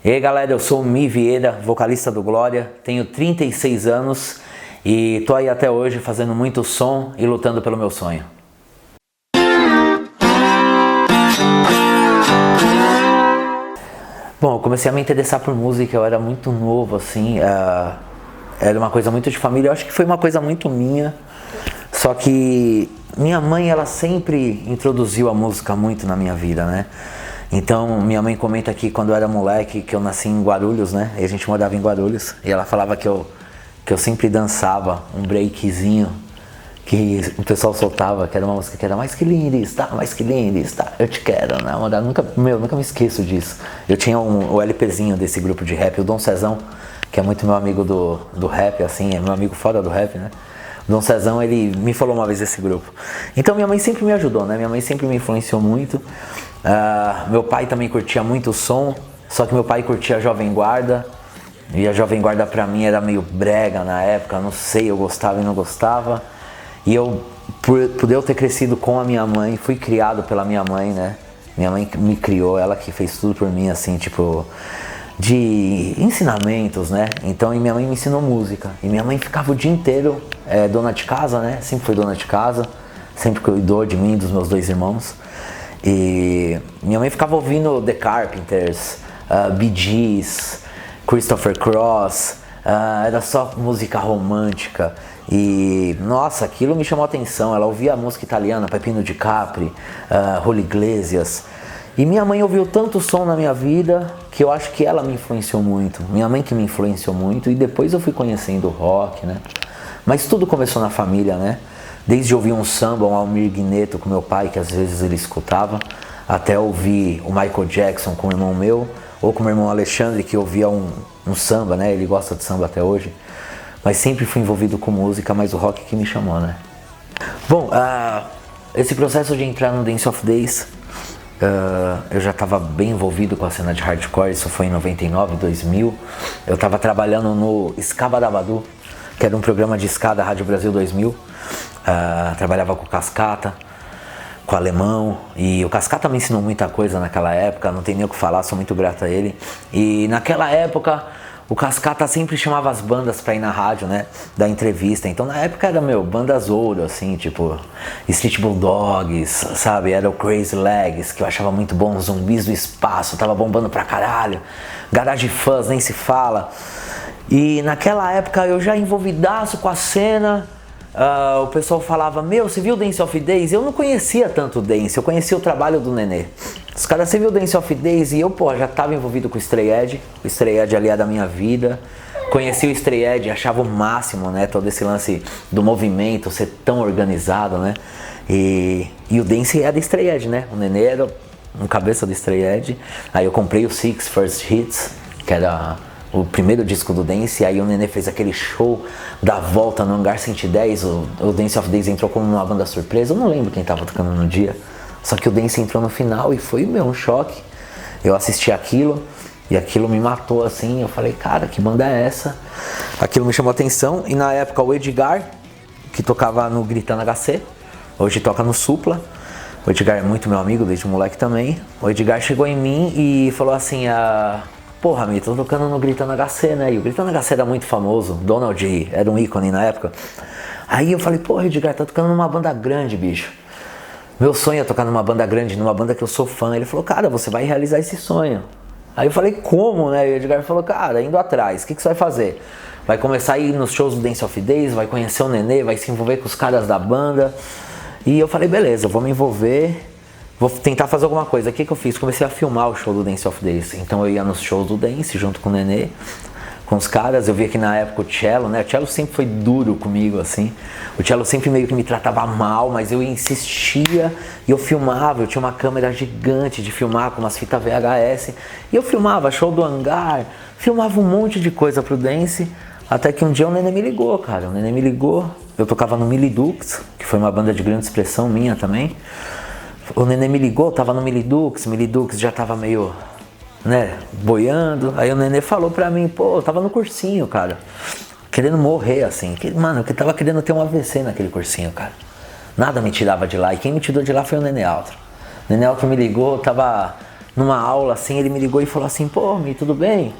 E aí galera, eu sou o Mi Vieira, vocalista do Glória, tenho 36 anos e tô aí até hoje fazendo muito som e lutando pelo meu sonho. Bom, eu comecei a me interessar por música, eu era muito novo assim, era uma coisa muito de família, eu acho que foi uma coisa muito minha, só que minha mãe ela sempre introduziu a música muito na minha vida, né? Então minha mãe comenta que quando eu era moleque, que eu nasci em Guarulhos, né? E a gente morava em Guarulhos. E ela falava que eu sempre dançava um breakzinho que o pessoal soltava, que era uma música que era mais que linda está, mais que linda está, eu te quero, né? Nunca me esqueço disso. Eu tinha o LPzinho desse grupo de rap, o Dom Cezão, que é muito meu amigo do rap, assim, é meu amigo fora do rap, né? O Dom Cezão, ele me falou uma vez desse grupo. Então minha mãe sempre me ajudou, né? Minha mãe sempre me influenciou muito. Meu pai também curtia muito o som, só que meu pai curtia a Jovem Guarda, e a Jovem Guarda pra mim era meio brega na época, não sei, eu gostava e não gostava. E eu, por eu ter crescido com a minha mãe, fui criado pela minha mãe, né? Minha mãe me criou, ela que fez tudo por mim, assim, tipo, de ensinamentos, né? Então, e minha mãe me ensinou música. E minha mãe ficava o dia inteiro, dona de casa, né? Sempre foi dona de casa, sempre cuidou de mim e dos meus dois irmãos. E minha mãe ficava ouvindo The Carpenters, Bee Gees, Christopher Cross, era só música romântica. E nossa, aquilo me chamou a atenção. Ela ouvia a música italiana, Peppino Di Capri, Julio Iglesias. E minha mãe ouviu tanto som na minha vida que eu acho que ela me influenciou muito. Minha mãe que me influenciou muito. E depois eu fui conhecendo o rock, né? Mas tudo começou na família, né? Desde ouvir um samba, um Almir Guineto com meu pai, que às vezes ele escutava, até ouvir o Michael Jackson com o irmão meu, ou com o meu irmão Alexandre, que ouvia um samba, né? Ele gosta de samba até hoje. Mas sempre fui envolvido com música, mas o rock que me chamou, né? Bom, esse processo de entrar no Dance of Days, eu já estava bem envolvido com a cena de hardcore, isso foi em 99, 2000. Eu estava trabalhando no Escabadabadu, que era um programa de ska da Rádio Brasil 2000. Trabalhava com o Cascata, com o Alemão, e o Cascata me ensinou muita coisa naquela época, não tem nem o que falar, sou muito grato a ele. E naquela época o Cascata sempre chamava as bandas pra ir na rádio, né, dar entrevista. Então na época era, bandas ouro, assim, tipo Street Bulldogs, sabe, era o Crazy Legs, que eu achava muito bom, Zumbis do Espaço, tava bombando pra caralho, Garage Fuzz, nem se fala. E naquela época eu já envolvidaço com a cena. O pessoal falava, você viu o Dance of Days? Eu não conhecia tanto o Dance, eu conhecia o trabalho do Nenê. Os caras, você viu o Dance of Days? E eu, já estava envolvido com o Stray Edge. O Stray Edge ali é da minha vida. Conheci o Stray Edge, achava o máximo, né? Todo esse lance do movimento ser tão organizado, né? E o Dance é da Stray Edge, né? O Nenê era um cabeça do Stray Edge. Aí eu comprei o Six First Hits, que era o primeiro disco do Dance, e aí o Nenê fez aquele show da volta no Hangar 110, o Dance of Days entrou como uma banda surpresa, eu não lembro quem tava tocando no dia, só que o Dance entrou no final e foi, um choque. Eu assisti aquilo, e aquilo me matou assim, eu falei, cara, que banda é essa? Aquilo me chamou a atenção, e na época o Edgar, que tocava no Gritando HC, hoje toca no Supla, o Edgar é muito meu amigo, desde moleque também, o Edgar chegou em mim e falou assim, porra, Mi, tô tocando no Gritando HC, né? E o Gritando HC era muito famoso, Donald era um ícone na época. Aí eu falei, porra, Edgar, tá tocando numa banda grande, bicho. Meu sonho é tocar numa banda grande, numa banda que eu sou fã. Ele falou, cara, você vai realizar esse sonho. Aí eu falei, como, né? E o Edgar falou, cara, indo atrás, o que você vai fazer? Vai começar a ir nos shows do Dance of Days, vai conhecer o Nenê, vai se envolver com os caras da banda. E eu falei, beleza, eu vou me envolver. Vou tentar fazer alguma coisa. O que eu fiz? Comecei a filmar o show do Dance of Days. Então eu ia nos shows do Dance junto com o Nenê, com os caras. Eu via que na época o Cello, né? O Cello sempre foi duro comigo, assim. O Cello sempre meio que me tratava mal, mas eu insistia e eu filmava. Eu tinha uma câmera gigante de filmar com umas fitas VHS. E eu filmava show do Hangar, filmava um monte de coisa pro Dance. Até que um dia o Nenê me ligou, cara. O Nenê me ligou. Eu tocava no Milidux, que foi uma banda de grande expressão minha também. O Nenê me ligou, tava no Milidux já tava meio, né, boiando. Aí o Nenê falou pra mim, eu tava no cursinho, cara, querendo morrer, assim. Mano, eu tava querendo ter um AVC naquele cursinho, cara. Nada me tirava de lá, e quem me tirou de lá foi o Nenê Altro. O Nenê Altro me ligou, tava numa aula assim, ele me ligou e falou assim, pô, Mi, tudo bem?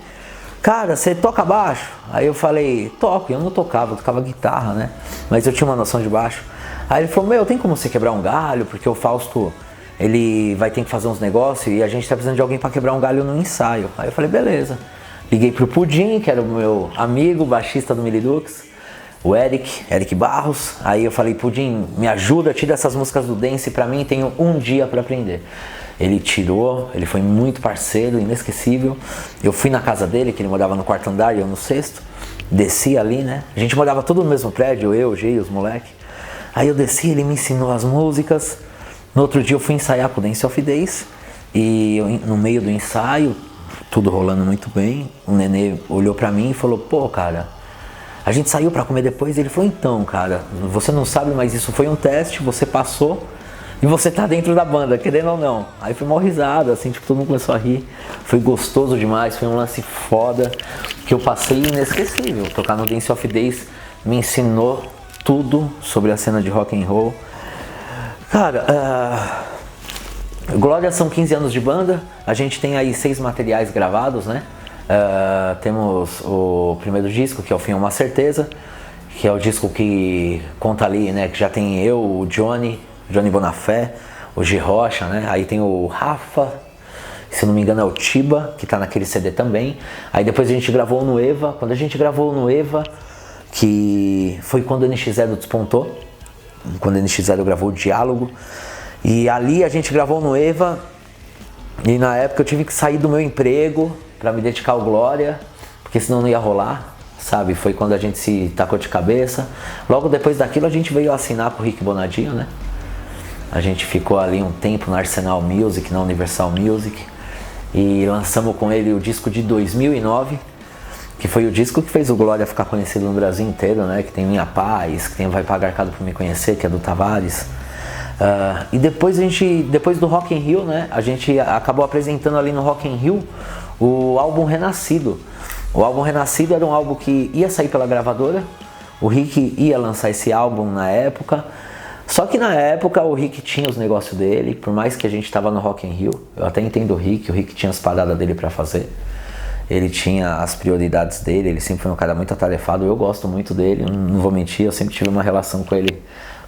Cara, você toca baixo? Aí eu falei, toco. Eu não tocava, eu tocava guitarra, né? Mas eu tinha uma noção de baixo. Aí ele falou, meu, tem como você quebrar um galho? Porque o Fausto, ele vai ter que fazer uns negócios e a gente tá precisando de alguém pra quebrar um galho no ensaio. Aí eu falei, beleza. Liguei pro Pudim, que era o meu amigo, baixista do Milidux, o Eric Barros. Aí eu falei, Pudim, me ajuda, tira essas músicas do dance pra mim, tenho um dia pra aprender. Ele tirou, ele foi muito parceiro, inesquecível. Eu fui na casa dele, que ele morava no quarto andar e eu no sexto. Desci ali, né? A gente morava tudo no mesmo prédio, eu, o G e os moleques. Aí eu desci, ele me ensinou as músicas. No outro dia eu fui ensaiar com o Dance of Days. E no meio do ensaio, tudo rolando muito bem, o Nenê olhou pra mim e falou, pô, cara, a gente saiu pra comer depois. E ele falou, então, cara, você não sabe, mas isso foi um teste, você passou. E você tá dentro da banda, querendo ou não. Aí foi uma risada, assim, tipo, todo mundo começou a rir. Foi gostoso demais, foi um lance foda, que eu passei inesquecível. Tocar no Dance of Days me ensinou tudo sobre a cena de rock and roll. Cara, Glória são 15 anos de banda, a gente tem aí 6 materiais gravados, né? Temos o primeiro disco, que é o Fim é uma Certeza, que é o disco que conta ali, né, que já tem eu, o Johnny Bonafé, o G Rocha, né? Aí tem o Rafa, se não me engano é o Tiba, que tá naquele CD também. Aí depois a gente gravou no Eva. Quando a gente gravou no Eva, que foi quando o NX0 despontou, quando o NX0 gravou o Diálogo, e ali a gente gravou no Eva, e na época eu tive que sair do meu emprego pra me dedicar ao Glória, porque senão não ia rolar, sabe? Foi quando a gente se tacou de cabeça. Logo depois daquilo a gente veio assinar com o Rick Bonadinho, né? A gente ficou ali um tempo na Arsenal Music, na Universal Music, e lançamos com ele o disco de 2009, que foi o disco que fez o Glória ficar conhecido no Brasil inteiro, né? Que tem Minha Paz, que tem Vai Pagar Caro Por Me Conhecer, que é do Tavares. E depois depois do Rock in Rio, né? A gente acabou apresentando ali no Rock in Rio o álbum Renascido. O álbum Renascido era um álbum que ia sair pela gravadora, o Rick ia lançar esse álbum na época. Só que na época o Rick tinha os negócios dele, por mais que a gente tava no Rock in Rio, eu até entendo o Rick tinha as paradas dele pra fazer, ele tinha as prioridades dele, ele sempre foi um cara muito atarefado, eu gosto muito dele, não vou mentir, eu sempre tive uma relação com ele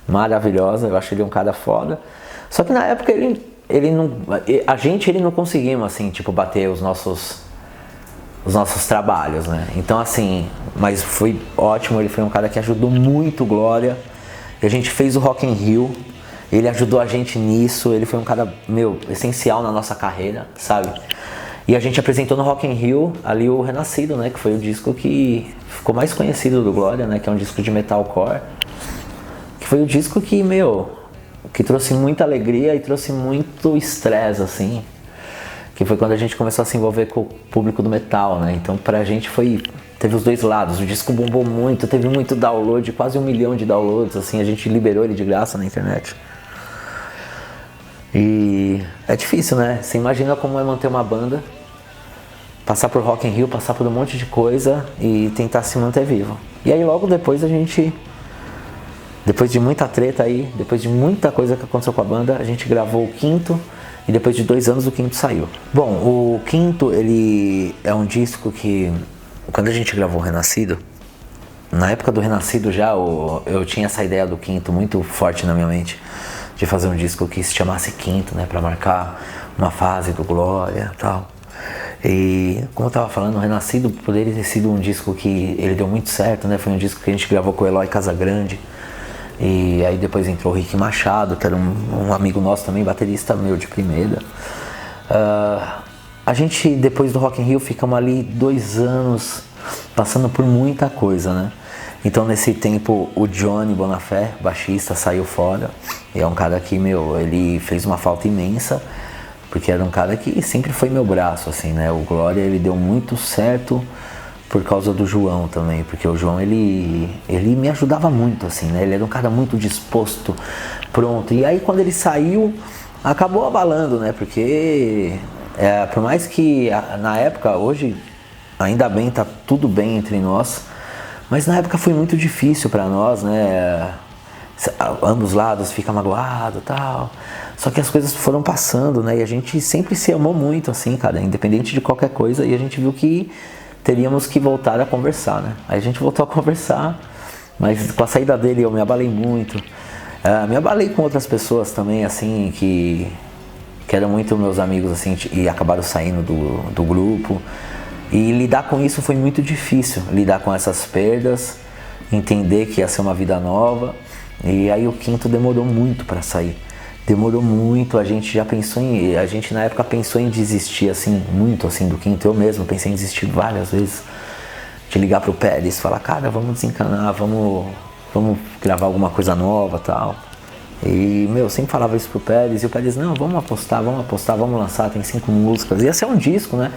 maravilhosa, eu acho ele um cara foda. Só que na época ele não conseguimos assim, tipo, bater os nossos trabalhos, né? Então assim, mas foi ótimo, ele foi um cara que ajudou muito o Glória. E a gente fez o Rock in Rio, ele ajudou a gente nisso, ele foi um cara, essencial na nossa carreira, sabe? E a gente apresentou no Rock in Rio ali o Renascido, né? Que foi o disco que ficou mais conhecido do Glória, né? Que é um disco de metalcore. Que foi o disco que, que trouxe muita alegria e trouxe muito estresse, assim. Que foi quando a gente começou a se envolver com o público do metal, né? Então pra gente teve os dois lados, o disco bombou muito, teve muito download, quase 1 milhão de downloads, assim, a gente liberou ele de graça na internet. E é difícil, né? Você imagina como é manter uma banda, passar por Rock in Rio, passar por um monte de coisa e tentar se manter vivo. E aí logo depois depois de muita treta aí, depois de muita coisa que aconteceu com a banda, a gente gravou o quinto e depois de 2 anos o quinto saiu. Bom, o quinto, ele é um disco que, quando a gente gravou o Renascido, na época do Renascido já eu tinha essa ideia do quinto muito forte na minha mente, de fazer um disco que se chamasse Quinto, né, pra marcar uma fase do Glória e tal. E como eu tava falando, o Renascido poderia ter sido um disco que ele deu muito certo, né, foi um disco que a gente gravou com o Eloy Casagrande, e aí depois entrou o Rick Machado, que era um amigo nosso também, baterista de primeira. A gente, depois do Rock in Rio, ficamos ali 2 anos passando por muita coisa, né? Então nesse tempo o Johnny Bonafé, baixista, saiu fora. E é um cara que, ele fez uma falta imensa, porque era um cara que sempre foi meu braço, assim, né? O Glória, ele deu muito certo por causa do João também, porque o João, ele me ajudava muito, assim, né? Ele era um cara muito disposto, pronto. E aí quando ele saiu, acabou abalando, né? Porque por mais que na época, hoje, ainda bem, tá tudo bem entre nós, mas na época foi muito difícil pra nós, né? ambos lados fica magoado, tal. Só que as coisas foram passando, né? E a gente sempre se amou muito, assim, cara, independente de qualquer coisa. E a gente viu que teríamos que voltar a conversar, né? Aí a gente voltou a conversar, mas com a saída dele eu me abalei muito. Me abalei com outras pessoas também, assim, que eram muito meus amigos, assim, e acabaram saindo do grupo. E lidar com isso foi muito difícil, lidar com essas perdas, entender que ia ser uma vida nova. E aí o Quinto demorou muito para sair. Demorou muito, a gente na época pensou em desistir, assim, muito assim do Quinto. Eu mesmo pensei em desistir várias vezes, de ligar pro Pérez, falar, cara, vamos desencanar, vamos gravar alguma coisa nova, tal. E, eu sempre falava isso pro Pérez, e o Pérez, não, vamos apostar, vamos lançar, tem 5 músicas. Ia ser um disco, né?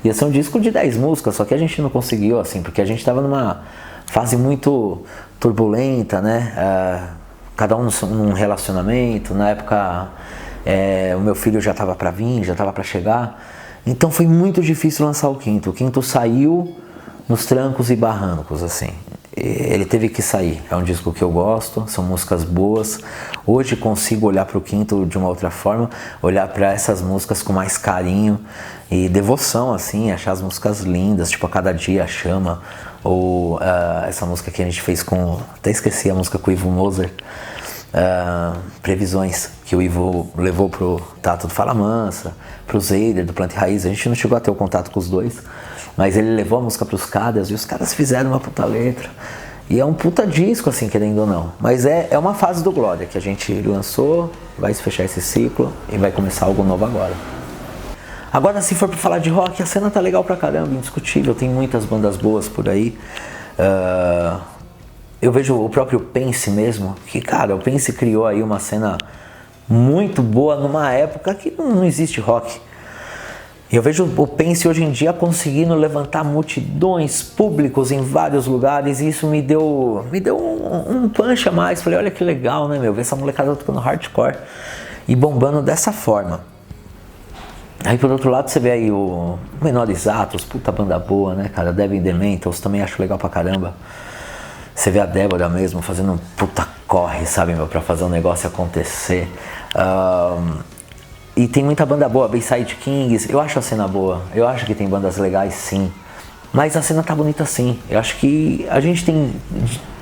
Ia ser um disco de 10 músicas, só que a gente não conseguiu, assim, porque a gente tava numa fase muito turbulenta, né? Cada um num relacionamento. Na época o meu filho já estava para vir, já estava para chegar, então foi muito difícil lançar o Quinto. O Quinto saiu nos trancos e barrancos, assim. Ele teve que sair. É um disco que eu gosto, são músicas boas. Hoje consigo olhar para o Quinto de uma outra forma, olhar para essas músicas com mais carinho e devoção, assim, achar as músicas lindas, tipo A Cada Dia, A Chama, ou essa música que a gente fez até esqueci a música com o Ivo Moser, Previsões, que o Ivo levou pro Tato do Fala Mansa, pro Zeider do Planta e Raiz. A gente não chegou a ter o contato com os dois, mas ele levou a música pros caras e os caras fizeram uma puta letra. E é um puta disco, assim, querendo ou não. Mas é uma fase do Glória que a gente lançou, vai se fechar esse ciclo e vai começar algo novo agora. Agora, se for pra falar de rock, a cena tá legal pra caramba, indiscutível. Tem muitas bandas boas por aí. Eu vejo o próprio Pence mesmo, que, cara, o Pence criou aí uma cena muito boa numa época que não existe rock. Eu vejo o Pence hoje em dia conseguindo levantar multidões, públicos em vários lugares, e isso me deu um punch a mais. Falei, olha que legal, né, ver essa molecada tocando hardcore e bombando dessa forma. Aí por outro lado você vê aí o Menores Atos, puta banda boa, né, cara, Devin The Mentals, também acho legal pra caramba. Você vê a Débora mesmo fazendo um puta corre, sabe, pra fazer um negócio acontecer. E tem muita banda boa, Bayside Kings, eu acho a cena boa, eu acho que tem bandas legais, sim. Mas a cena tá bonita, sim. Eu acho que a gente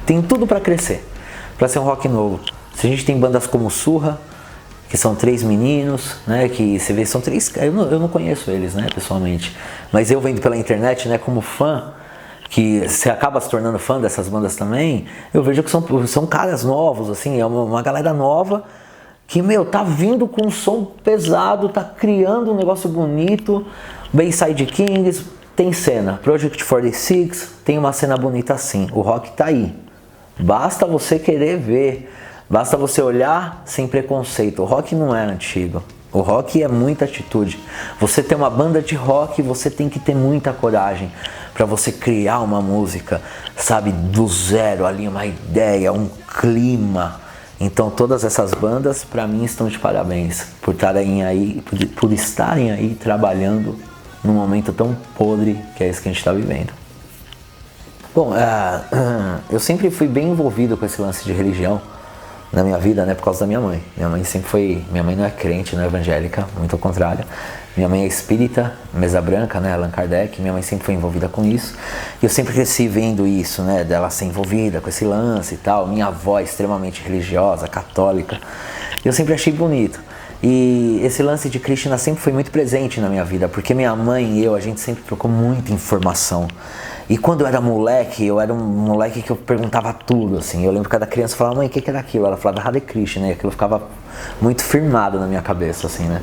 tem tudo pra crescer, pra ser um rock novo. Se a gente tem bandas como Surra, que são 3 meninos, né, que você vê, são 3, eu não conheço eles, né, pessoalmente, mas eu vendo pela internet, né, como fã, que você acaba se tornando fã dessas bandas também, eu vejo que são caras novos, assim, é uma galera nova que, tá vindo com um som pesado, tá criando um negócio bonito. Bayside Kings, tem cena. Project 46, tem uma cena bonita assim. O rock tá aí. Basta você querer ver. Basta você olhar sem preconceito. O rock não é antigo. O rock é muita atitude. Você tem uma banda de rock, você tem que ter muita coragem para você criar uma música, sabe, do zero ali, uma ideia, um clima. Então todas essas bandas, para mim, estão de parabéns por estarem aí trabalhando num momento tão podre que é esse que a gente está vivendo. Bom, eu sempre fui bem envolvido com esse lance de religião na minha vida, né, por causa da minha mãe. Minha mãe não é crente, não é evangélica, muito ao contrário. Minha mãe é espírita, mesa branca, né, Allan Kardec. Minha mãe sempre foi envolvida com isso. E eu sempre cresci vendo isso, né, dela ser envolvida com esse lance e tal. Minha avó é extremamente religiosa, católica. E eu sempre achei bonito. E esse lance de Krishna sempre foi muito presente na minha vida, porque minha mãe e a gente sempre trocou muita informação. E quando eu era moleque, que eu perguntava tudo, assim. Eu lembro que cada criança falava, mãe, o que era aquilo? Ela falava Hare Krishna, né? E aquilo ficava muito firmado na minha cabeça, assim, né?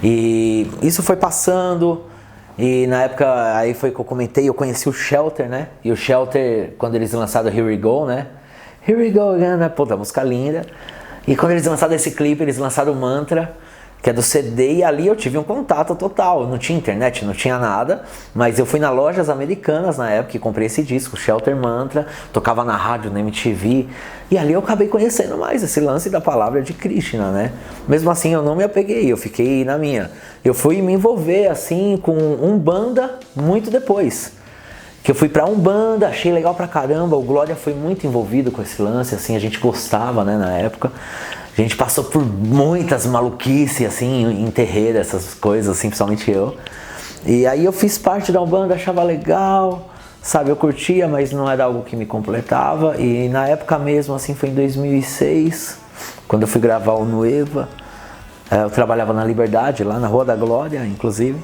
E isso foi passando, e na época, aí foi que eu comentei, eu conheci o Shelter, né? E o Shelter, quando eles lançaram Here We Go, né? Here We Go Again, né? Puta, música linda. E quando eles lançaram esse clipe, eles lançaram o Mantra, que é do CD, e ali eu tive um contato total. Eu não tinha internet, não tinha nada, mas eu fui nas lojas americanas na época e comprei esse disco, Shelter Mantra, tocava na rádio, na MTV, e ali eu acabei conhecendo mais esse lance da palavra de Krishna, né? Mesmo assim eu não me apeguei, eu fiquei na minha. Eu fui me envolver assim com Umbanda muito depois, que eu fui pra Umbanda, achei legal pra caramba. O Glória foi muito envolvido com esse lance, assim, a gente gostava, né, na época. A gente passou por muitas maluquices, assim, em terreiro, essas coisas, assim, principalmente eu. E aí eu fiz parte da Umbanda, achava legal, sabe, eu curtia, mas não era algo que me completava. E na época mesmo, assim, foi em 2006, quando eu fui gravar o Nueva. Eu trabalhava na Liberdade, lá na Rua da Glória, inclusive.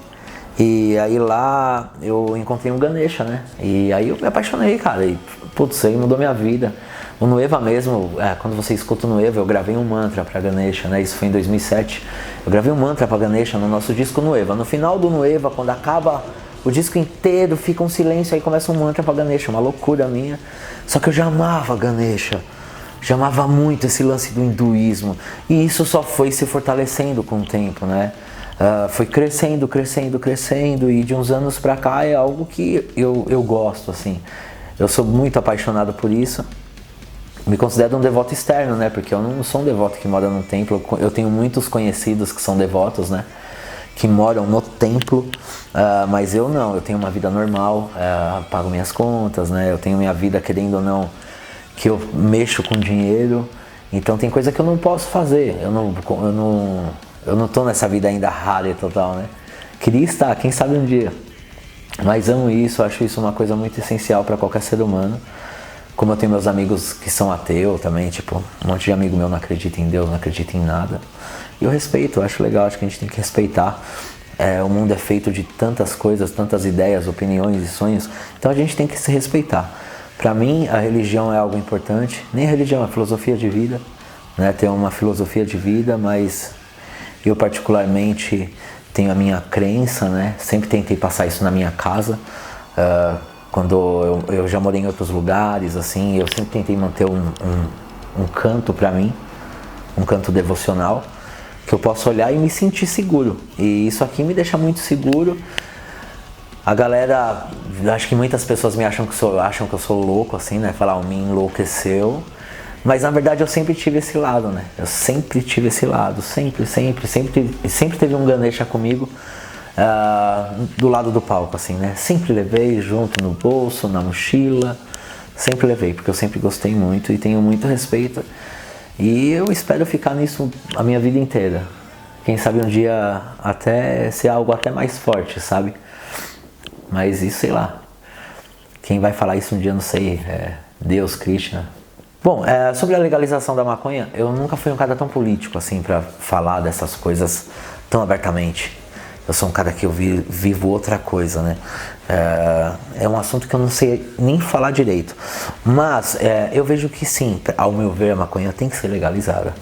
E aí lá eu encontrei um Ganesha, né? E aí eu me apaixonei, cara. E putz, isso aí mudou minha vida. O Nueva mesmo, quando você escuta o Nueva, eu gravei um mantra pra Ganesha, né? Isso foi em 2007. Eu gravei um mantra pra Ganesha no nosso disco Nueva. No final do Nueva, quando acaba o disco inteiro, fica um silêncio, aí começa um mantra pra Ganesha, uma loucura minha. Só que eu já amava Ganesha. Já amava muito esse lance do hinduísmo. E isso só foi se fortalecendo com o tempo, né? Foi crescendo, crescendo, crescendo, e de uns anos pra cá é algo que eu gosto, assim. Eu sou muito apaixonado por isso. Me considero um devoto externo, né? Porque eu não sou um devoto que mora no templo. Eu tenho muitos conhecidos que são devotos, né? Que moram no templo, mas eu não. Eu tenho uma vida normal, pago minhas contas, né? Eu tenho minha vida, querendo ou não, que eu mexo com dinheiro. Então tem coisa que eu não posso fazer. Eu não tô nessa vida ainda rara e total, né? Queria estar, quem sabe um dia. Mas amo isso, acho isso uma coisa muito essencial para qualquer ser humano. Como eu tenho meus amigos que são ateus também, tipo, um monte de amigo meu não acredita em Deus, não acredita em nada. E eu respeito, eu acho legal, acho que a gente tem que respeitar. O mundo é feito de tantas coisas, tantas ideias, opiniões e sonhos, então a gente tem que se respeitar. Para mim, a religião é algo importante, nem a religião, é a filosofia de vida, né? Ter uma filosofia de vida, mas eu particularmente tenho a minha crença, né? Sempre tentei passar isso na minha casa. Quando eu já morei em outros lugares, assim, eu sempre tentei manter um canto para mim, um canto devocional, que eu possa olhar e me sentir seguro. E isso aqui me deixa muito seguro. A galera, acho que muitas pessoas me acham que eu sou louco, assim, né? Falar, me enlouqueceu. Mas na verdade eu sempre tive esse lado, né? Eu sempre tive esse lado, sempre teve um Ganesha comigo, do lado do palco, assim, né? Sempre levei junto no bolso, na mochila, sempre levei, porque eu sempre gostei muito e tenho muito respeito. E eu espero ficar nisso a minha vida inteira. Quem sabe um dia até ser algo até mais forte, sabe? Mas isso, sei lá. Quem vai falar isso um dia, não sei, Deus, Krishna. Bom, sobre a legalização da maconha, eu nunca fui um cara tão político assim pra falar dessas coisas tão abertamente. Eu sou um cara que eu vivo outra coisa, né? É um assunto que eu não sei nem falar direito. Mas eu vejo que sim, ao meu ver, a maconha tem que ser legalizada.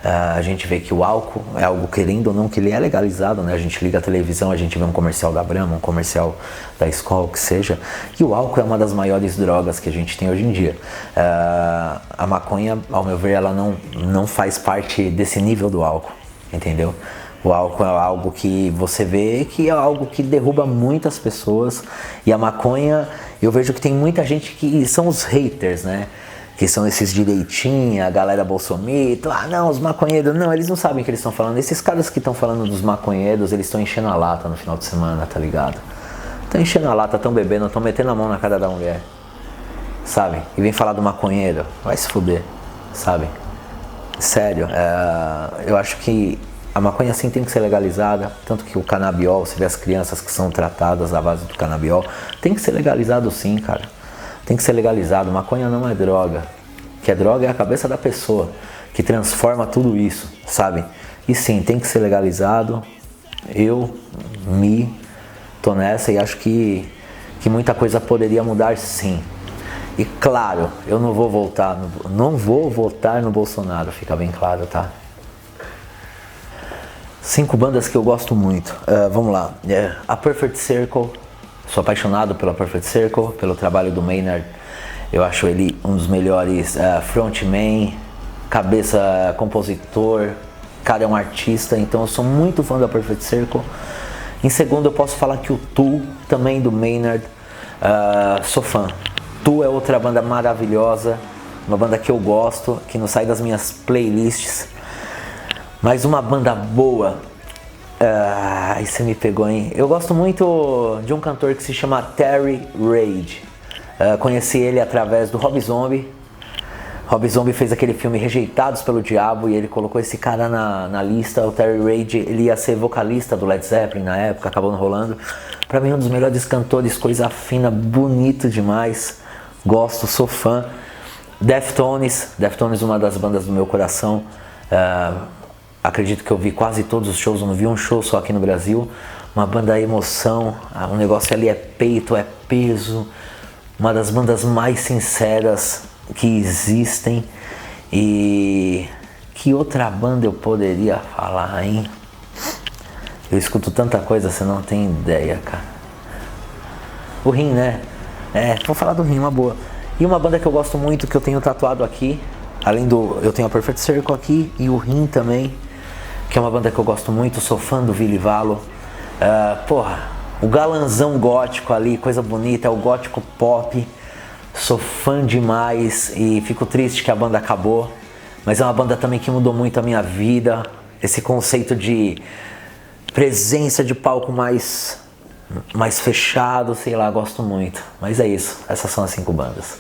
A gente vê que o álcool é algo, querendo ou não, que ele é legalizado, né? A gente liga a televisão, a gente vê um comercial da Brahma, um comercial da Skol, que seja. E o álcool é uma das maiores drogas que a gente tem hoje em dia. A maconha, ao meu ver, ela não faz parte desse nível do álcool, entendeu? O álcool é algo que você vê que é algo que derruba muitas pessoas. E a maconha, eu vejo que tem muita gente que são os haters, né? Que são esses direitinha, a galera bolsomito, não, os maconheiros, não, eles não sabem o que eles estão falando. Esses caras que estão falando dos maconheiros, eles estão enchendo a lata no final de semana, tá ligado? Estão enchendo a lata, estão bebendo, estão metendo a mão na cara da mulher, sabe? E vem falar do maconheiro, vai se fuder, sabe? Sério, eu acho que a maconha sim tem que ser legalizada, tanto que o canabiol, você vê as crianças que são tratadas à base do canabiol, tem que ser legalizado sim, cara. Tem que ser legalizado. Maconha não é droga. O que é droga é a cabeça da pessoa, que transforma tudo isso, sabe? E sim, tem que ser legalizado. Eu tô nessa e acho que muita coisa poderia mudar sim. E claro, eu não vou votar no Bolsonaro, fica bem claro, tá? 5 bandas que eu gosto muito. Vamos lá. A Perfect Circle. Sou apaixonado pela Perfect Circle, pelo trabalho do Maynard. Eu acho ele um dos melhores frontman, cabeça, compositor, cara é um artista, então eu sou muito fã da Perfect Circle. Em segundo eu posso falar que o Tool, também do Maynard, sou fã. Tool é outra banda maravilhosa, uma banda que eu gosto, que não sai das minhas playlists. Mas uma banda boa Aí você me pegou, hein? Eu gosto muito de um cantor que se chama Terry Reid. Conheci ele através do Rob Zombie. Rob Zombie fez aquele filme Rejeitados pelo Diabo e ele colocou esse cara na lista. O Terry Reid, ele ia ser vocalista do Led Zeppelin na época, acabou não rolando. Pra mim, um dos melhores cantores, coisa fina, bonito demais. Gosto, sou fã. Deftones, uma das bandas do meu coração. Acredito que eu vi quase todos os shows, eu não vi um show só aqui no Brasil. Uma banda emoção, um negócio ali é peito, é peso. Uma das bandas mais sinceras que existem. E que outra banda eu poderia falar, hein? Eu escuto tanta coisa, você não tem ideia, cara. O Rim, né? Vou falar do Rim, uma boa. E uma banda que eu gosto muito, que eu tenho tatuado aqui, além do... eu tenho a Perfect Circle aqui e o Rim também, que é uma banda que eu gosto muito, sou fã do Ville Valo. O galanzão gótico ali, coisa bonita, é o gótico pop. Sou fã demais e fico triste que a banda acabou, mas é uma banda também que mudou muito a minha vida. Esse conceito de presença de palco mais fechado, sei lá, gosto muito. Mas é isso, essas são as 5 bandas.